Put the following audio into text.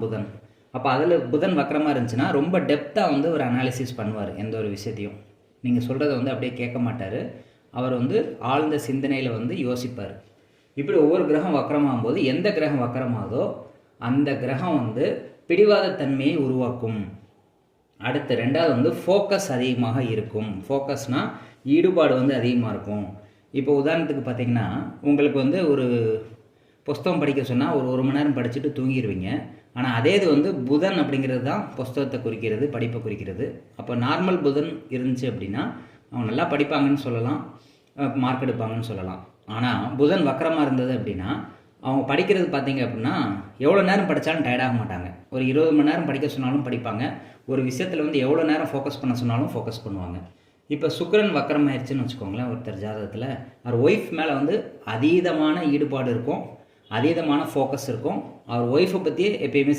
புதன். அப்போ அதில் புதன் வக்கரமாக இருந்துச்சுன்னா ரொம்ப டெப்த்தாக வந்து ஒரு அனாலிசிஸ் பண்ணுவார் எந்த ஒரு விஷயத்தையும். நீங்கள் சொல்கிறத வந்து அப்படியே கேட்க மாட்டார். அவர் வந்து ஆழ்ந்த சிந்தனையில் வந்து யோசிப்பார். இப்படி ஒவ்வொரு கிரகம் வக்கரமாகும் போது எந்த கிரகம் வக்கரமாகுதோ அந்த கிரகம் வந்து பிடிவாத தன்மையை உருவாக்கும். அடுத்து ரெண்டாவது வந்து ஃபோக்கஸ் அதிகமாக இருக்கும். ஃபோக்கஸ்னால் ஈடுபாடு வந்து அதிகமாக இருக்கும். இப்போ உதாரணத்துக்கு பார்த்தீங்கன்னா உங்களுக்கு வந்து ஒரு புஸ்தகம் படிக்க சொன்னால் ஒரு மணி நேரம் படிச்சுட்டு தூங்கிடுவீங்க. ஆனால் அதே இது வந்து புதன் அப்படிங்கிறது தான் புஸ்தகத்தை குறிக்கிறது, படிப்பை குறிக்கிறது. அப்போ நார்மல் புதன் இருந்துச்சு அப்படின்னா அவங்க நல்லா படிப்பாங்கன்னு சொல்லலாம், மார்க் எடுப்பாங்கன்னு சொல்லலாம். ஆனால் புதன் வக்கரமாக இருந்தது அப்படின்னா அவங்க படிக்கிறது பார்த்தீங்க அப்படின்னா எவ்வளோ நேரம் படித்தாலும் டயர்டாக மாட்டாங்க. ஒரு 20 மணி நேரம் படிக்க சொன்னாலும் படிப்பாங்க. ஒரு விஷயத்தில் வந்து எவ்வளோ நேரம் ஃபோக்கஸ் பண்ண சொன்னாலும் ஃபோக்கஸ் பண்ணுவாங்க. இப்போ சுக்கிரன் வக்கரம் ஆயிடுச்சுன்னு வச்சுக்கோங்களேன், ஒருத்தர் ஜாதகத்தில் அவர் ஒய்ஃப் மேலே வந்து அதீதமான ஈடுபாடு இருக்கும், அதீதமான ஃபோக்கஸ் இருக்கும். அவர் ஒய்ஃபை பற்றியே எப்பயுமே